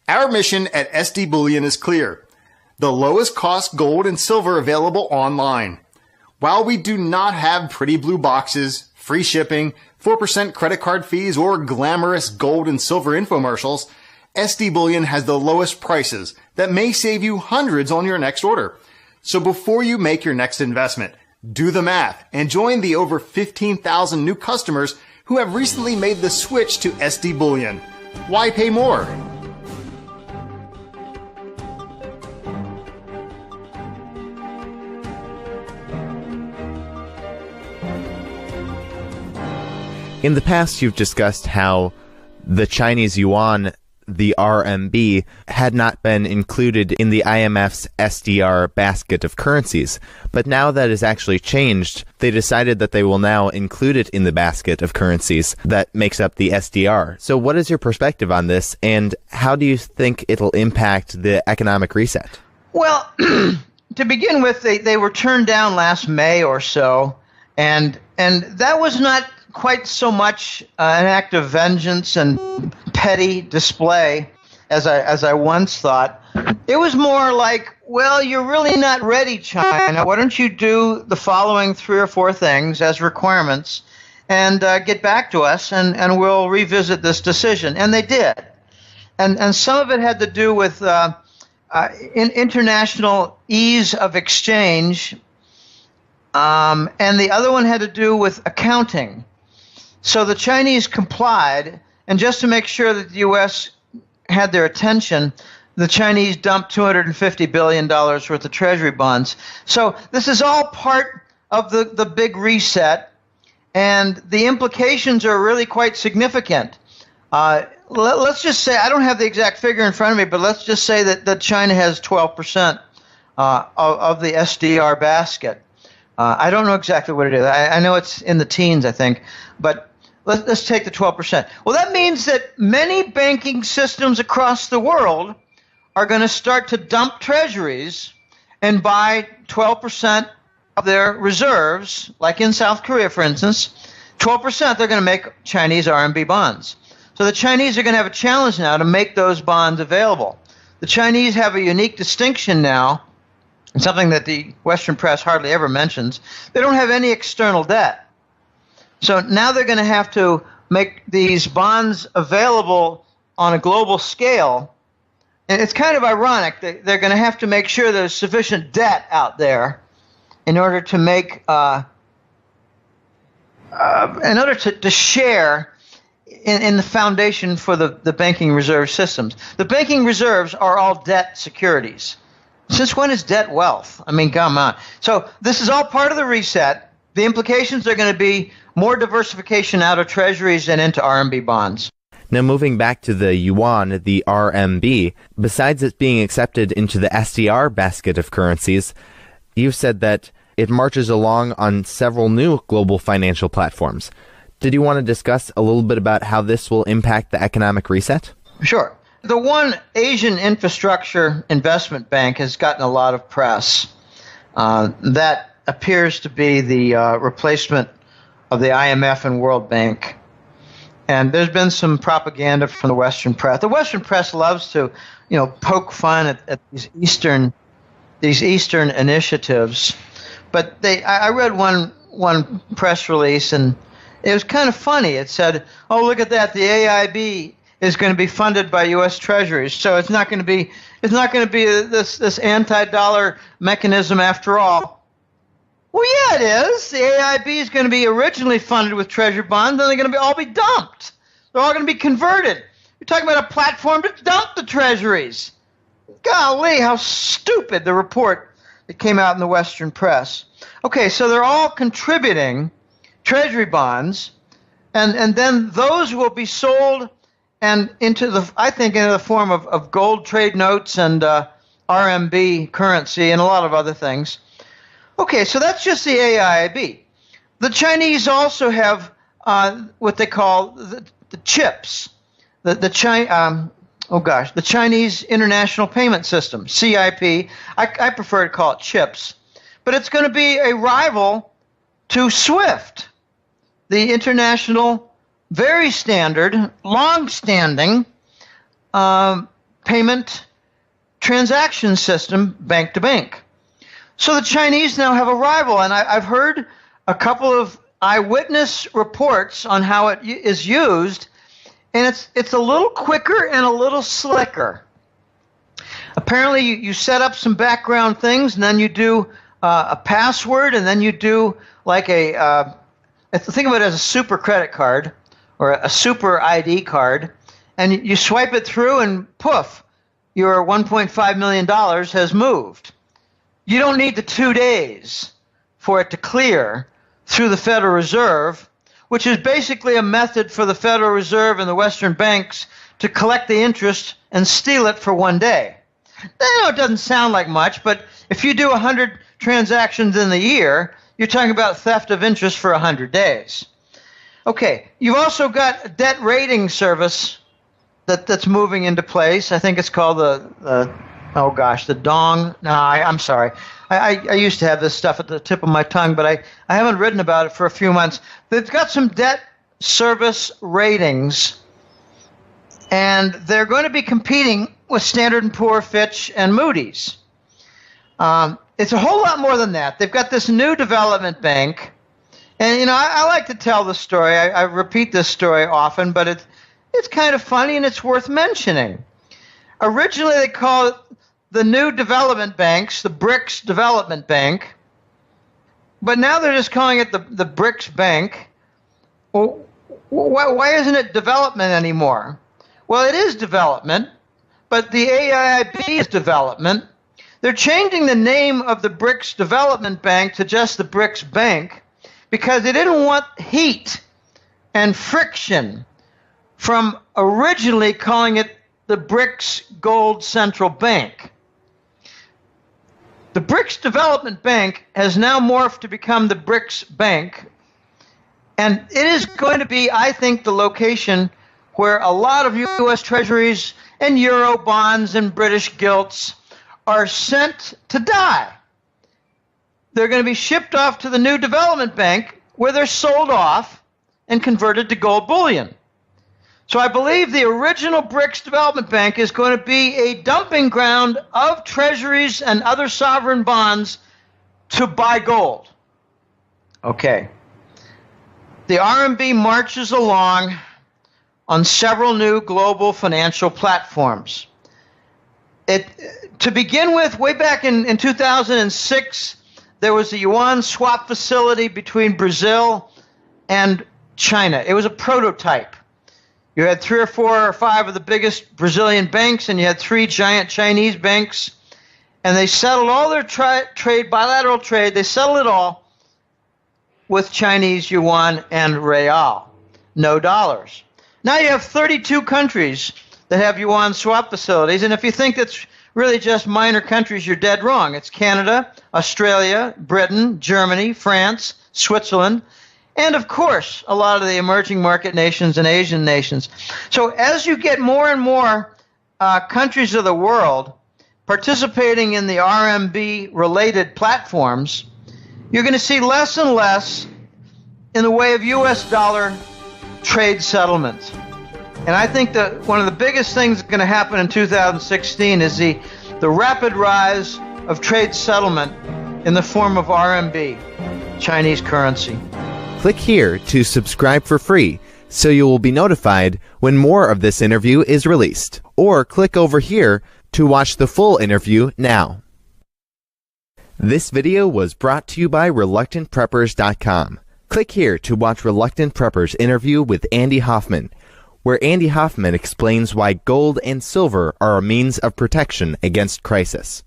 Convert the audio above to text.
Our mission at SD Bullion is clear. The lowest cost gold and silver available online. While we do not have pretty blue boxes, free shipping, 4% credit card fees, or glamorous gold and silver infomercials, SD Bullion has the lowest prices that may save you hundreds on your next order. So before you make your next investment, do the math and join the over 15,000 new customers who have recently made the switch to SD Bullion. Why pay more? In the past, you've discussed how the Chinese yuan, the RMB, had not been included in the IMF's SDR basket of currencies. But now that has actually changed. They decided that they will now include it in the basket of currencies that makes up the SDR. So what is your perspective on this, and how do you think it'll impact the economic reset? Well, to begin with, they were turned down last May or so, and that was not quite so much an act of vengeance and petty display as I once thought. It was more like, well, you're really not ready, China. Why don't you do the following 3 or 4 things as requirements and get back to us, and we'll revisit this decision. And they did. And some of it had to do with international ease of exchange, and the other one had to do with accounting. So the Chinese complied, and just to make sure that the U.S. had their attention, the Chinese dumped $250 billion worth of Treasury bonds. So this is all part of the big reset, and the implications are really quite significant. Let's just say, I don't have the exact figure in front of me, but let's just say that China has 12% of the SDR basket. I don't know exactly what it is. I know it's in the teens, I think, but let's take the 12%. Well, that means that many banking systems across the world are going to start to dump treasuries and buy 12% of their reserves, like in South Korea, for instance. 12% they're going to make Chinese RMB bonds. So the Chinese are going to have a challenge now to make those bonds available. The Chinese have a unique distinction now, and something that the Western press hardly ever mentions. They don't have any external debt. So now they're going to have to make these bonds available on a global scale. And it's kind of ironic that they're going to have to make sure there's sufficient debt out there in order to make, to share in the foundation for the banking reserve systems. The banking reserves are all debt securities. Since when is debt wealth? I mean, come on. So this is all part of the reset. The implications are going to be more diversification out of treasuries and into RMB bonds. Now, moving back to the yuan, the RMB, besides it being accepted into the SDR basket of currencies, you've said that it marches along on several new global financial platforms. Did you want to discuss a little bit about how this will impact the economic reset? Sure. The one Asian infrastructure investment bank has gotten a lot of press. That appears to be the replacement of the IMF and World Bank. And there's been some propaganda from the Western press. The Western press loves to, poke fun at these Eastern initiatives. But I read one press release, and it was kind of funny. It said, "Oh, look at that! The AIB is going to be funded by U.S. Treasuries, so it's not going to be this anti-dollar mechanism after all." Well, yeah, it is. The AIB is going to be originally funded with treasury bonds, then they're going to all be dumped. They're all going to be converted. You're talking about a platform to dump the treasuries. Golly, how stupid, the report that came out in the Western press. Okay, so they're all contributing treasury bonds, and then those will be sold and into the form of gold trade notes and RMB currency and a lot of other things. Okay, so that's just the AIIB. The Chinese also have what they call the chips, the Chinese International Payment System, CIP. I prefer to call it chips, but it's going to be a rival to SWIFT, the international, very standard, long-standing payment transaction system bank to bank. So the Chinese now have a rival, and I've heard a couple of eyewitness reports on how it is used, and it's a little quicker and a little slicker. Apparently, you set up some background things, and then you do a password, and then you do like think of it as a super credit card or a super ID card, and you swipe it through, and poof, your $1.5 million has moved. You don't need the 2 days for it to clear through the Federal Reserve, which is basically a method for the Federal Reserve and the Western banks to collect the interest and steal it for 1 day. I know it doesn't sound like much, but if you do 100 transactions in the year, you're talking about theft of interest for 100 days. Okay, you've also got a debt rating service that's moving into place. I think it's called the Dong. No, I'm sorry. I used to have this stuff at the tip of my tongue, but I haven't written about it for a few months. They've got some debt service ratings, and they're going to be competing with Standard & Poor's, Fitch, and Moody's. It's a whole lot more than that. They've got this new development bank, and I like to tell the story. I repeat this story often, but it's kind of funny and it's worth mentioning. Originally, they called it the new development banks, the BRICS Development Bank, but now they're just calling it the BRICS Bank. Well, why isn't it development anymore? Well, it is development, but the AIIB is development. They're changing the name of the BRICS Development Bank to just the BRICS Bank because they didn't want heat and friction from originally calling it the BRICS Gold Central Bank. The BRICS Development Bank has now morphed to become the BRICS Bank, and it is going to be, I think, the location where a lot of U.S. treasuries and euro bonds and British gilts are sent to die. They're going to be shipped off to the new development bank where they're sold off and converted to gold bullion. So I believe the original BRICS Development Bank is going to be a dumping ground of treasuries and other sovereign bonds to buy gold. Okay. The RMB marches along on several new global financial platforms. To begin with, way back in 2006, there was the yuan swap facility between Brazil and China. It was a prototype. You had 3 or 4 or 5 of the biggest Brazilian banks, and you had 3 giant Chinese banks, and they settled all their bilateral trade. They settled it all with Chinese yuan and real, no dollars. Now you have 32 countries that have yuan swap facilities, and if you think that's really just minor countries, you're dead wrong. It's Canada, Australia, Britain, Germany, France, Switzerland, and of course, a lot of the emerging market nations and Asian nations. So as you get more and more countries of the world participating in the RMB-related platforms, you're going to see less and less in the way of U.S. dollar trade settlements. And I think that one of the biggest things that's going to happen in 2016 is the rapid rise of trade settlement in the form of RMB, Chinese currency. Click here to subscribe for free so you will be notified when more of this interview is released. Or click over here to watch the full interview now. This video was brought to you by ReluctantPreppers.com. Click here to watch Reluctant Prepper's interview with Andy Hoffman, where Andy Hoffman explains why gold and silver are a means of protection against crisis.